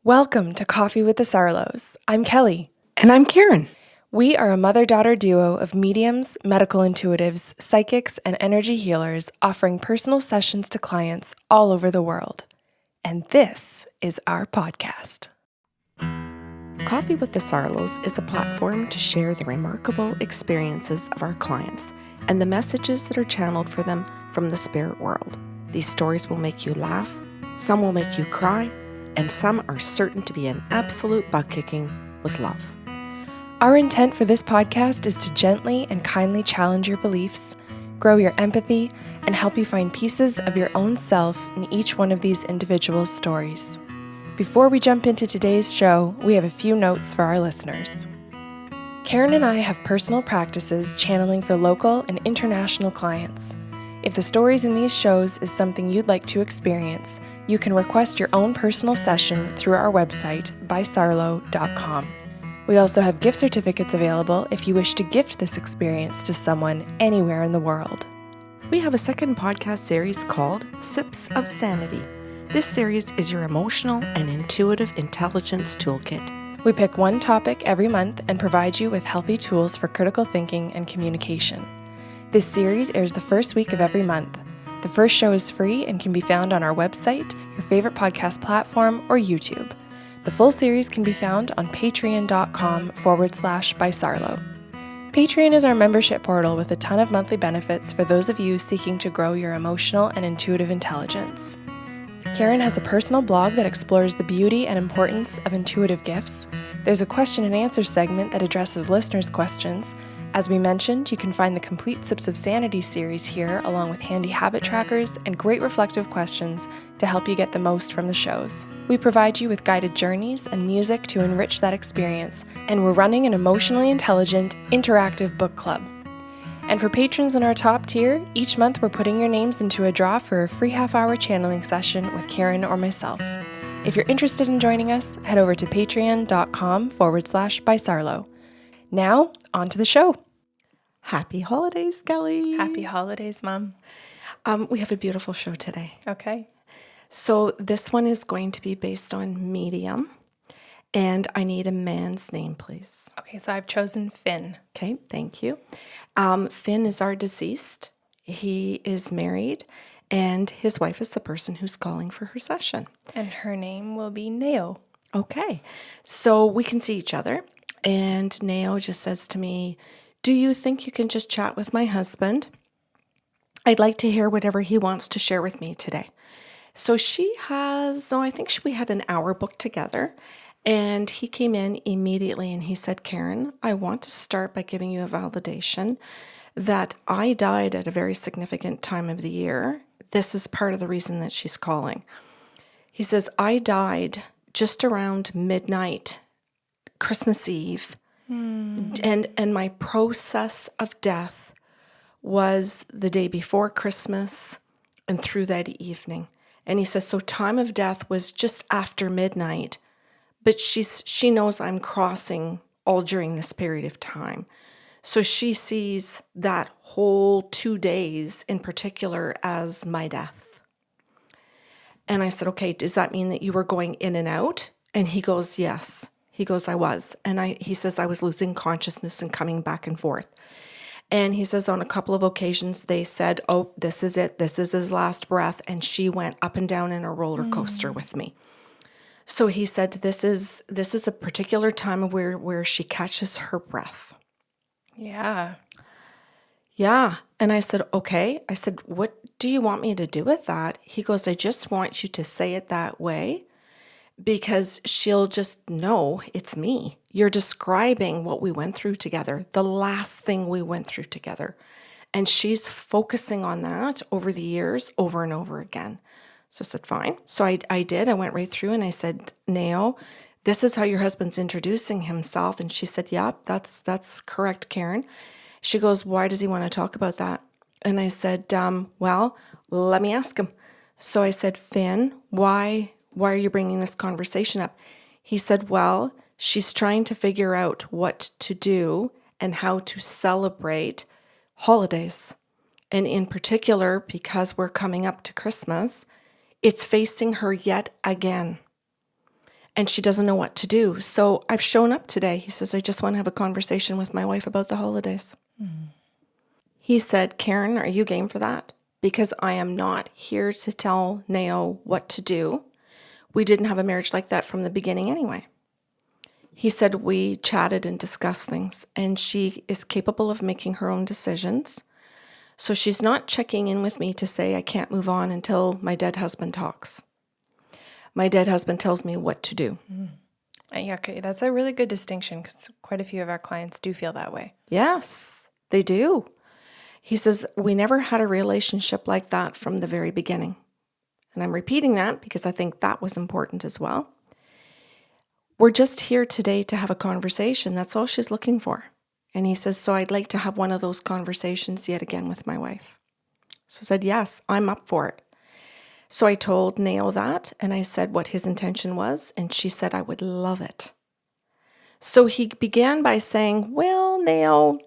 Welcome to Coffee with the Sarlos. I'm Kelly. And I'm Karen. We are a mother-daughter duo of mediums, medical intuitives, psychics, and energy healers offering personal sessions to clients all over the world. And this is our podcast. Coffee with the Sarlos is a platform to share the remarkable experiences of our clients and the messages that are channeled for them from the spirit world. These stories will make you laugh, some will make you cry, and some are certain to be an absolute butt-kicking with love. Our intent for this podcast is to gently and kindly challenge your beliefs, grow your empathy, and help you find pieces of your own self in each one of these individual stories. Before we jump into today's show, we have a few notes for our listeners. Karen and I have personal practices channeling for local and international clients. If the stories in these shows is something you'd like to experience, you can request your own personal session through our website, bysarlo.com. We also have gift certificates available if you wish to gift this experience to someone anywhere in the world. We have a second podcast series called Sips of Sanity. This series is your emotional and intuitive intelligence toolkit. We pick one topic every month and provide you with healthy tools for critical thinking and communication. This series airs the first week of every month. The first show is free and can be found on our website, your favorite podcast platform, or YouTube. The full series can be found on patreon.com/bysarlo. Patreon is our membership portal with a ton of monthly benefits for those of you seeking to grow your emotional and intuitive intelligence. Karen has a personal blog that explores the beauty and importance of intuitive gifts. There's a question and answer segment that addresses listeners' questions. As we mentioned, you can find the complete Sips of Sanity series here, along with handy habit trackers and great reflective questions to help you get the most from the shows. We provide you with guided journeys and music to enrich that experience, and we're running an emotionally intelligent, interactive book club. And for patrons in our top tier, each month we're putting your names into a draw for a free half-hour channeling session with Karen or myself. If you're interested in joining us, head over to patreon.com/bysarlo. Now, on to the show. Happy holidays, Kelly. Happy holidays, Mom. We have a beautiful show today. Okay. So this one is going to be based on medium, and I need a man's name, please. Okay, so I've chosen Finn. Okay, thank you. Finn is our deceased. He is married, and his wife is the person who's calling for her session. And her name will be Neo. Okay, so we can see each other, and Neo just says to me, "Do you think you can just chat with my husband? I'd like to hear whatever he wants to share with me today." So I think we had an hour booked together, and he came in immediately and he said, "Karen, I want to start by giving you a validation that I died at a very significant time of the year. This is part of the reason that she's calling." He says, "I died just around midnight, Christmas Eve. And my process of death was the day before Christmas and through that evening." And he says, so time of death was just after midnight, but she knows I'm crossing all during this period of time. So she sees that whole 2 days in particular as my death. And I said, "Okay, does that mean that you were going in and out?" And he goes, "Yes." He goes, "I was." And he says, "I was losing consciousness and coming back and forth." And he says on a couple of occasions, they said, "Oh, this is it. This is his last breath." And she went up and down in a roller coaster with me. So he said, this is a particular time where she catches her breath. Yeah. Yeah. And I said, "Okay." I said, "What do you want me to do with that?" He goes, "I just want you to say it that way, because she'll just know it's me. You're describing what we went through together, the last thing we went through together. And she's focusing on that over the years, over and over again." So I said, "Fine." So I did. I went right through and I said, "Neo, this is how your husband's introducing himself." And she said, "Yeah, that's correct, Karen." She goes, "Why does he want to talk about that?" And I said, "Well, let me ask him." So I said, "Finn, why are you bringing this conversation up?" He said, "Well, she's trying to figure out what to do and how to celebrate holidays. And in particular, because we're coming up to Christmas, it's facing her yet again. and she doesn't know what to do. So I've shown up today. He says, I just want to have a conversation with my wife about the holidays. He said, Karen, are you game for that? Because I am not here to tell Nao what to do. We didn't have a marriage like that from the beginning anyway. He said, we chatted and discussed things, and she is capable of making her own decisions. So she's not checking in with me to say I can't move on until my dead husband talks. My dead husband tells me what to do. Yeah, okay. That's a really good distinction because quite a few of our clients do feel that way. Yes, they do. He says, we never had a relationship like that from the very beginning. And I'm repeating that because I think that was important as well. We're just here today to have a conversation. That's all she's looking for. And he says, so I'd like to have one of those conversations yet again with my wife. So I said, yes, I'm up for it. So I told Nao that, and I said what his intention was, and she said I would love it. So he began by saying, well, Nao,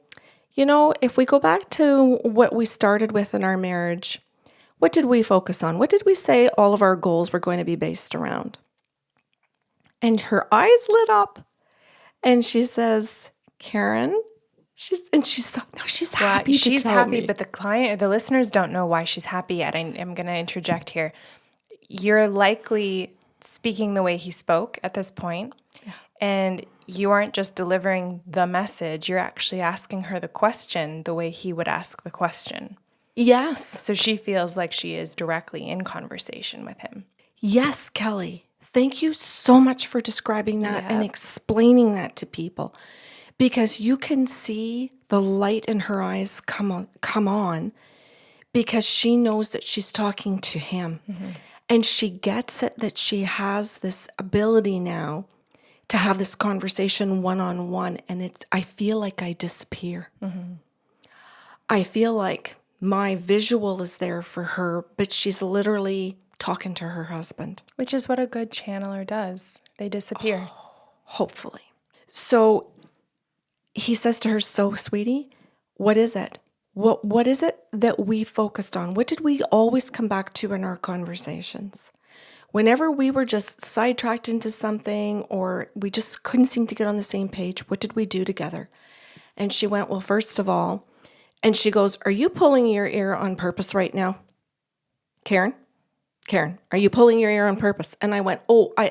if we go back to what we started with in our marriage, what did we focus on? What did we say all of our goals were going to be based around? And her eyes lit up, and she says, Karen, she's happy to she's tell happy, me. but the client or the listeners don't know why she's happy yet. I'm going to interject here. You're likely speaking the way he spoke at this point, and you aren't just delivering the message. You're actually asking her the question the way he would ask the question. Yes. So she feels like she is directly in conversation with him. Yes, Kelly. Thank you so much for describing that and explaining that to people, because you can see the light in her eyes come on because she knows that she's talking to him. And she gets it that she has this ability now to have this conversation one-on-one, and I feel like I disappear. I feel like my visual is there for her, but she's literally talking to her husband. Which is what a good channeler does. They disappear. Hopefully. So he says to her, so sweetie, what is it? What is it that we focused on? What did we always come back to in our conversations? Whenever we were just sidetracked into something or we just couldn't seem to get on the same page, what did we do together? And she went, well, first of all, and she goes, are you pulling your ear on purpose right now? Karen, are you pulling your ear on purpose? And I went, oh, I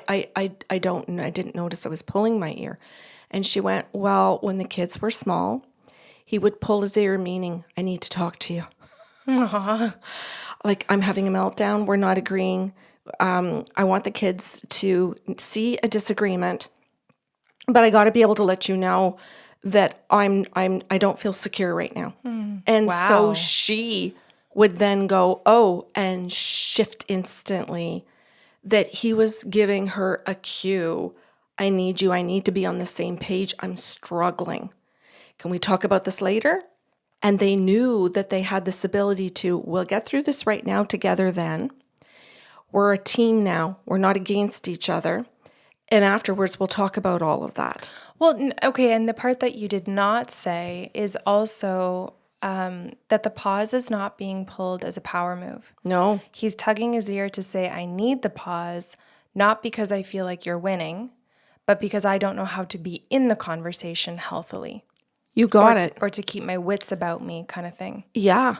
didn't notice I was pulling my ear. And she went, well, when the kids were small, he would pull his ear, meaning, I need to talk to you. Aww. Like, I'm having a meltdown. We're not agreeing. I want the kids to see a disagreement, but I got to be able to let you know that I don't feel secure right now. And so she would then go, oh, and shift instantly that he was giving her a cue. I need you. I need to be on the same page. I'm struggling. Can we talk about this later? And they knew that they had this ability to, we'll get through this right now together then. We're a team now. We're not against each other. And afterwards, we'll talk about all of that. Well, okay, and the part that you did not say is also that the pause is not being pulled as a power move. No. He's tugging his ear to say, I need the pause, not because I feel like you're winning, but because I don't know how to be in the conversation healthily. You got it. Or to keep my wits about me kind of thing. Yeah,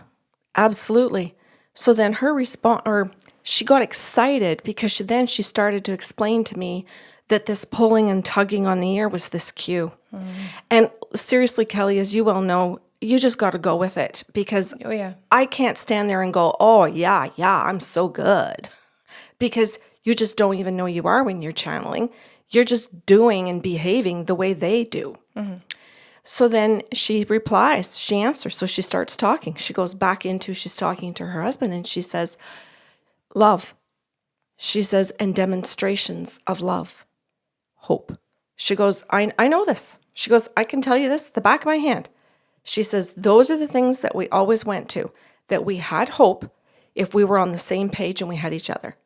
absolutely. So then her response, or she got excited because she started to explain to me that this pulling and tugging on the ear was this cue. And seriously, Kelly, as you well know, you just got to go with it because I can't stand there and go, oh, yeah, I'm so good. Because you just don't even know you are when you're channeling. You're just doing and behaving the way they do. So then she replies, she answers. So she starts talking. She goes back into, she's talking to her husband and she says, love. She says, and demonstrations of love, hope. She goes, I know this. She goes, I can tell you this, the back of my hand. She says, those are the things that we always went to, that we had hope if we were on the same page and we had each other.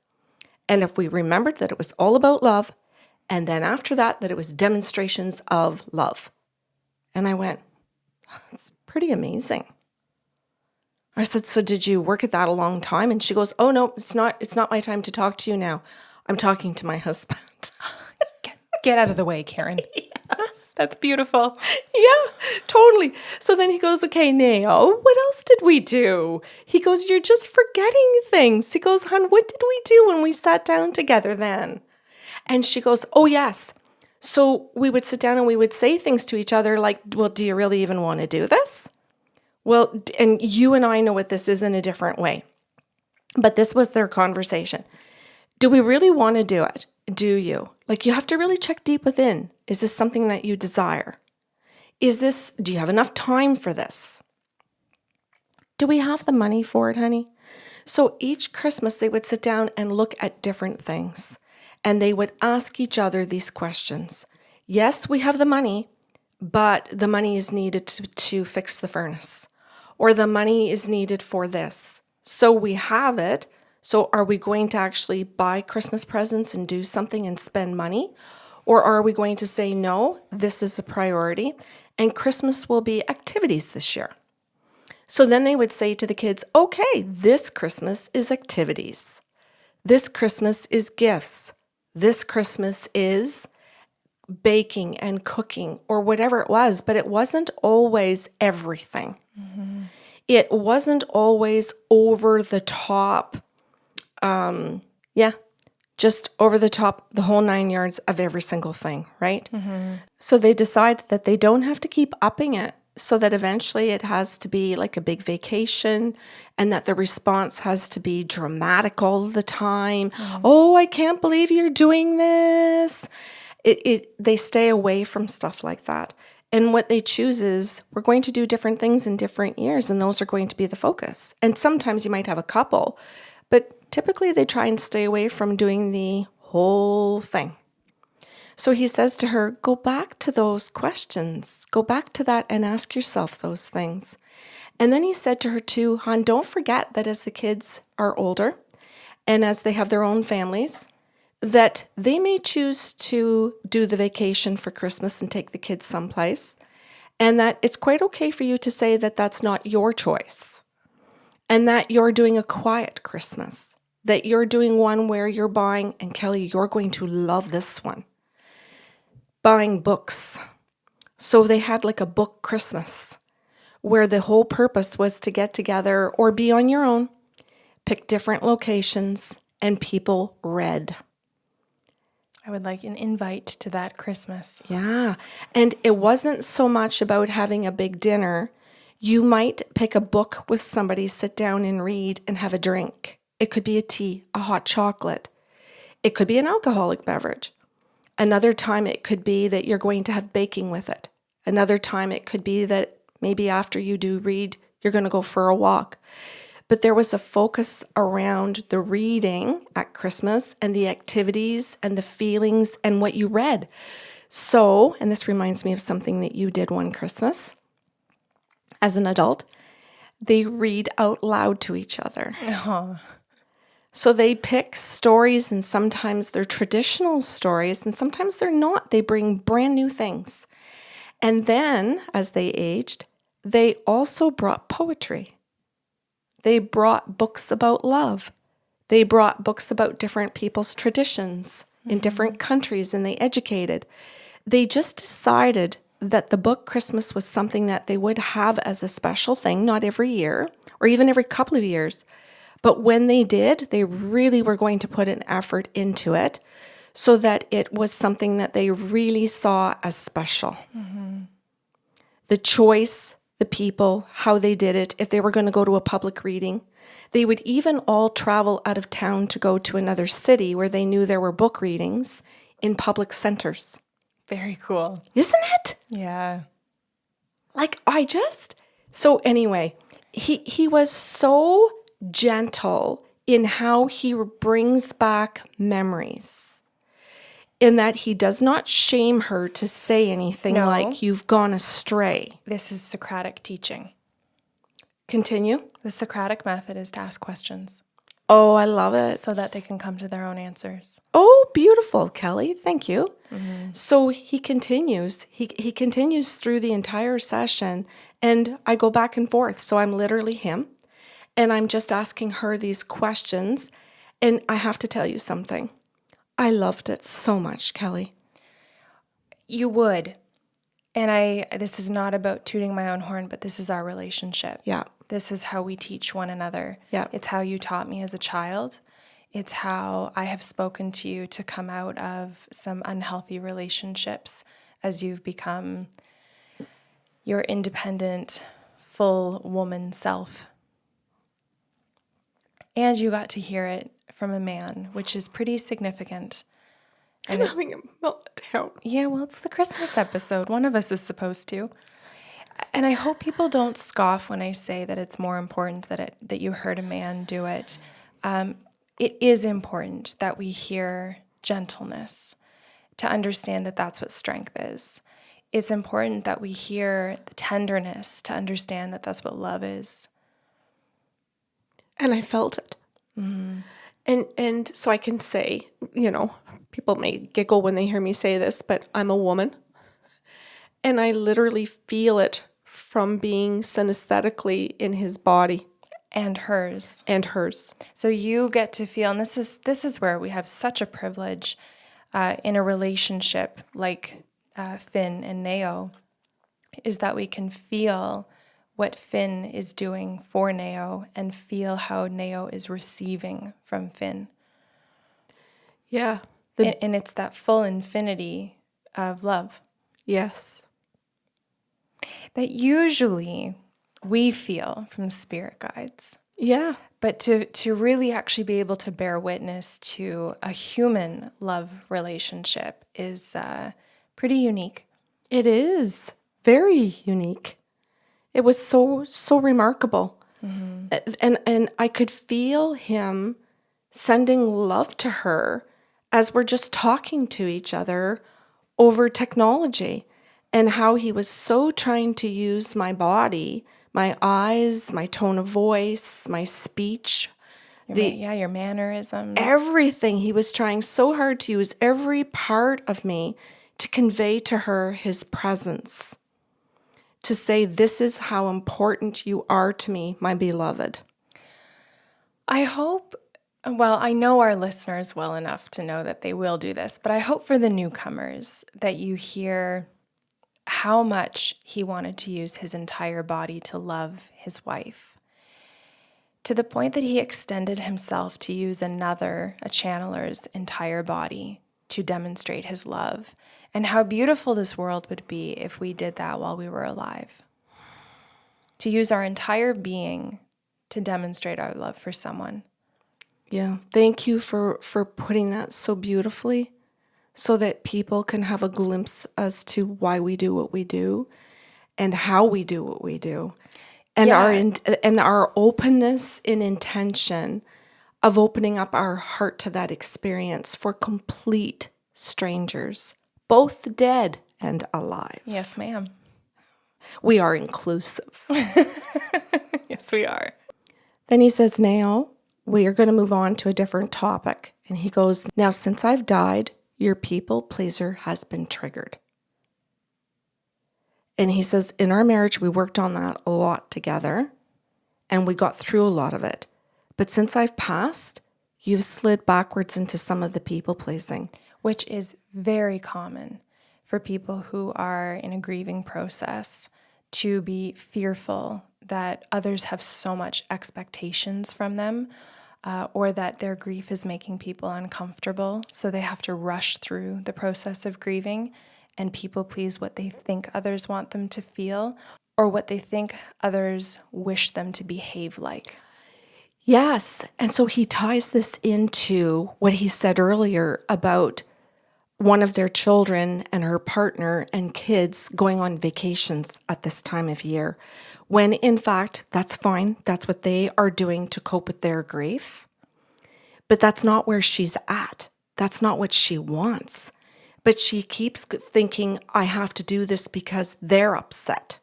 And if we remembered that it was all about love, and then after that, that it was demonstrations of love. And I went, it's pretty amazing. I said, so did you work at that a long time? And she goes, oh no, it's not my time to talk to you now. I'm talking to my husband. Get out of the way, Karen. That's beautiful. Yeah, totally. So then he goes, okay, Nao, what else did we do? He goes, you're just forgetting things. He goes, hon, what did we do when we sat down together then? And she goes, oh, yes. So we would sit down and we would say things to each other like, well, do you really even want to do this? Well, and you and I know what this is in a different way. But this was their conversation. Do we really want to do it? Do you? Like, you have to really check deep within. Is this something that you desire? Do you have enough time for this? Do we have the money for it, honey? So each Christmas, they would sit down and look at different things. And they would ask each other these questions. Yes, we have the money, but the money is needed to fix the furnace. Or the money is needed for this. So we have it. So are we going to actually buy Christmas presents and do something and spend money? Or are we going to say, no, this is a priority, and Christmas will be activities this year? So then they would say to the kids, okay, this Christmas is activities. This Christmas is gifts. This Christmas is baking and cooking or whatever it was, but it wasn't always everything. Mm-hmm. It wasn't always over the top. Just over the top, the whole 9 yards of every single thing, right? Mm-hmm. So they decide that they don't have to keep upping it, so that eventually it has to be like a big vacation, and that the response has to be dramatic all the time. Mm-hmm. Oh, I can't believe you're doing this. They stay away from stuff like that. And what they choose is, we're going to do different things in different years, and those are going to be the focus. And sometimes you might have a couple, but typically they try and stay away from doing the whole thing. So he says to her, go back to those questions. Go back to that and ask yourself those things. And then he said to her too, hon, don't forget that as the kids are older and as they have their own families, that they may choose to do the vacation for Christmas and take the kids someplace, and that it's quite okay for you to say that that's not your choice, and that you're doing a quiet Christmas, that you're doing one where you're buying, and Kelly, you're going to love this one, buying books. So they had like a book Christmas where the whole purpose was to get together or be on your own, pick different locations, and people read. I would like an invite to that Christmas. Yeah. And it wasn't so much about having a big dinner. You might pick a book with somebody, sit down and read and have a drink. It could be a tea, a hot chocolate. It could be an alcoholic beverage. Another time it could be that you're going to have baking with it. Another time it could be that maybe after you do read, you're going to go for a walk. But there was a focus around the reading at Christmas and the activities and the feelings and what you read. So, and this reminds me of something that you did one Christmas as an adult, they read out loud to each other. Oh. So they pick stories, and sometimes they're traditional stories and sometimes they're not. They bring brand new things. And then as they aged, they also brought poetry. They brought books about love. They brought books about different people's traditions in different countries, and they educated. They just decided that the book Christmas was something that they would have as a special thing, not every year or even every couple of years. But when they did, they really were going to put an effort into it so that it was something that they really saw as special. Mm-hmm. The choice, the people, how they did it, if they were going to go to a public reading. They would even all travel out of town to go to another city where they knew there were book readings in public centers. Very cool. Isn't it? Yeah. So anyway, he was so gentle in how he brings back memories, in that he does not shame her to say anything like, you've gone astray. This is Socratic teaching. Continue. The Socratic method is to ask questions. Oh, I love it. So that they can come to their own answers. Oh, beautiful, Kelly. Thank you. Mm-hmm. So he continues. He continues through the entire session, and I go back and forth. So I'm literally him, and I'm just asking her these questions. And I have to tell you something. I loved it so much, Kelly. You would. And this is not about tooting my own horn, but this is our relationship. Yeah. This is how we teach one another. Yeah. It's how you taught me as a child. It's how I have spoken to you to come out of some unhealthy relationships as you've become your independent, full woman self. And you got to hear it from a man, which is pretty significant. I'm having a meltdown. Yeah, well, it's the Christmas episode. One of us is supposed to. And I hope people don't scoff when I say that it's more important that you heard a man do it. It is important that we hear gentleness to understand that that's what strength is. It's important that we hear the tenderness to understand that that's what love is. And I felt it. Mm-hmm. And so I can say, people may giggle when they hear me say this, but I'm a woman. And I literally feel it from being synesthetically in his body. And hers. And hers. So you get to feel, and this is where we have such a privilege in a relationship like Finn and Nao, is that we can feel what Finn is doing for Nao and feel how Nao is receiving from Finn. Yeah. And it's that full infinity of love. Yes. That usually we feel from the spirit guides. Yeah. But to really actually be able to bear witness to a human love relationship is pretty unique. It is very unique. It was so remarkable. Mm-hmm. And I could feel him sending love to her as we're just talking to each other over technology, and how he was so trying to use my body, my eyes, my tone of voice, my speech, your mannerisms. Everything. He was trying so hard to use every part of me to convey to her his presence, to say, this is how important you are to me, my beloved. I know our listeners well enough to know that they will do this, but I hope for the newcomers that you hear how much he wanted to use his entire body to love his wife, to the point that he extended himself to use a channeler's entire body to demonstrate his love, and how beautiful this world would be if we did that while we were alive. To use our entire being to demonstrate our love for someone. Yeah. Thank you for putting that so beautifully, so that people can have a glimpse as to why we do what we do and how we do what we do. And our openness and intention of opening up our heart to that experience for complete strangers, both dead and alive. Yes, ma'am. We are inclusive. Yes, we are. Then he says, now we are going to move on to a different topic. And he goes, now since I've died, your people pleaser has been triggered. And he says, in our marriage, we worked on that a lot together and we got through a lot of it. But since I've passed, you've slid backwards into some of the people pleasing. Which is very common for people who are in a grieving process, to be fearful that others have so much expectations from them, or that their grief is making people uncomfortable. So they have to rush through the process of grieving and people please what they think others want them to feel, or what they think others wish them to behave like. Yes. And so he ties this into what he said earlier about one of their children and her partner and kids going on vacations at this time of year, when in fact, that's fine. That's what they are doing to cope with their grief. But that's not where she's at. That's not what she wants. But she keeps thinking, I have to do this because they're upset.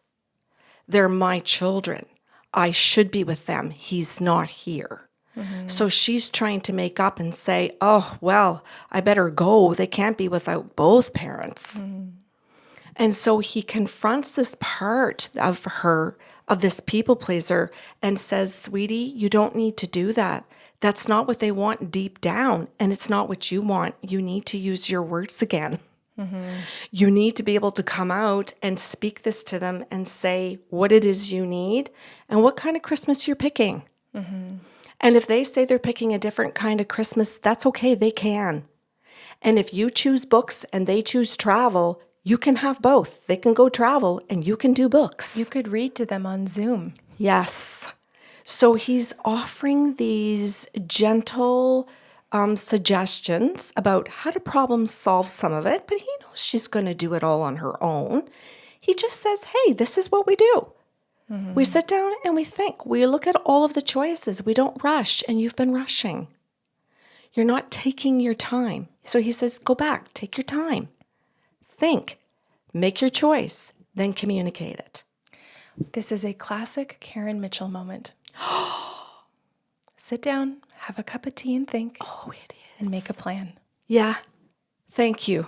They're my children. I should be with them. He's not here. Mm-hmm. So she's trying to make up and say, oh, well, I better go. They can't be without both parents. Mm-hmm. And so he confronts this part of her, of this people pleaser, and says, sweetie, you don't need to do that. That's not what they want deep down, and it's not what you want. You need to use your words again. You need to be able to come out and speak this to them and say what it is you need and what kind of Christmas you're picking. And if they say they're picking a different kind of Christmas, that's okay. They can. And if you choose books and they choose travel, you can have both. They can go travel and you can do books. You could read to them on Zoom. Yes. So he's offering these gentle suggestions about how to problem solve some of it, but he knows she's going to do it all on her own. He just says, hey, this is what we do. We sit down and we think. We look at all of the choices. We don't rush, and you've been rushing. You're not taking your time. So he says, go back, take your time. Think, make your choice, then communicate it. This is a classic Karen Mitchell moment. Sit down, have a cup of tea and think. Oh, it is. And make a plan. Yeah, thank you.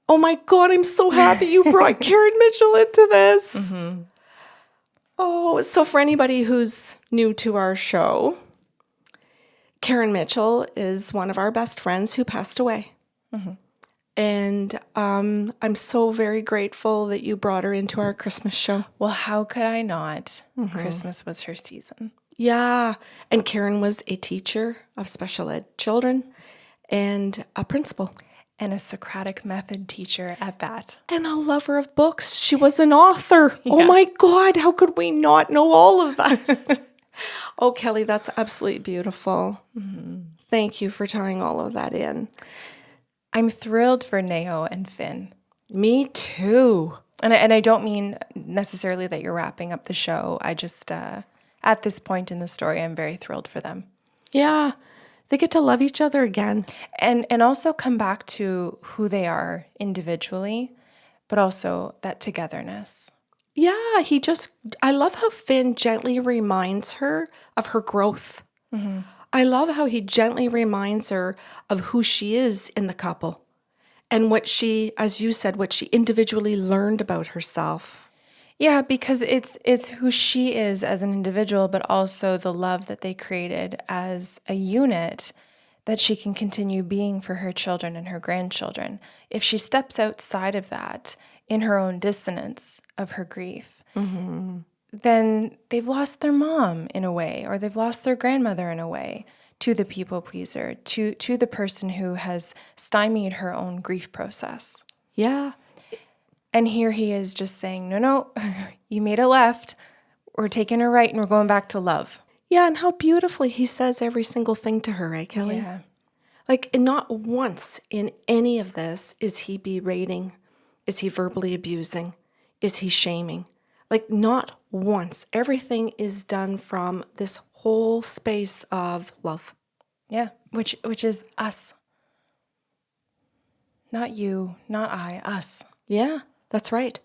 Oh my God, I'm so happy you brought Karen Mitchell into this. Oh, so for anybody who's new to our show, Karen Mitchell is one of our best friends who passed away. And I'm so very grateful that you brought her into our Christmas show. Well, how could I not? Christmas was her season. Yeah. And Karen was a teacher of special ed children and a principal. And a Socratic method teacher at that. And a lover of books. She was an author. Yeah. Oh my God, how could we not know all of that? Oh, Kelly, that's absolutely beautiful. Thank you for tying all of that in. I'm thrilled for Neo and Finn. Me too. And I don't mean necessarily that you're wrapping up the show. I just, at this point in the story, I'm very thrilled for them. Yeah. They get to love each other again. And also come back to who they are individually, but also that togetherness. Yeah, I love how Finn gently reminds her of her growth. I love how he gently reminds her of who she is in the couple and what she, as you said, what she individually learned about herself. Yeah, because it's who she is as an individual, but also the love that they created as a unit that she can continue being for her children and her grandchildren. If she steps outside of that in her own dissonance of her grief, then they've lost their mom in a way, or they've lost their grandmother in a way, to the people pleaser, to the person who has stymied her own grief process. Yeah. And here he is just saying, no, you made a left, we're taking a right, and we're going back to love. Yeah, and how beautifully he says every single thing to her, right, Kelly? Yeah. Like, not once in any of this is he berating, is he verbally abusing, is he shaming. Like, not once. Everything is done from this whole space of love. Yeah, which is us. Not you, not I, us. Yeah, that's right.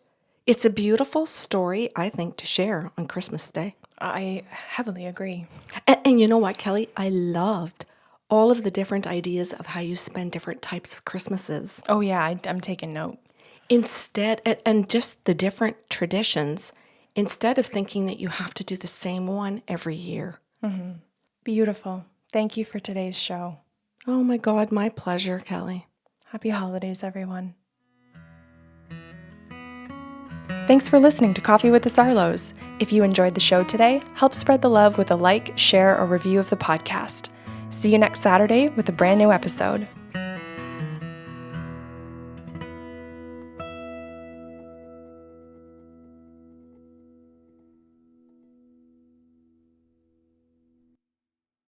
It's a beautiful story, I think, to share on Christmas Day. I heavily agree. And you know what, Kelly? I loved all of the different ideas of how you spend different types of Christmases. Oh, yeah, I'm taking note. Instead, and just the different traditions, instead of thinking that you have to do the same one every year. Beautiful. Thank you for today's show. Oh my God, my pleasure, Kelly. Happy holidays, everyone. Thanks for listening to Coffee with the Sarlos. If you enjoyed the show today, help spread the love with a like, share, or review of the podcast. See you next Saturday with a brand new episode.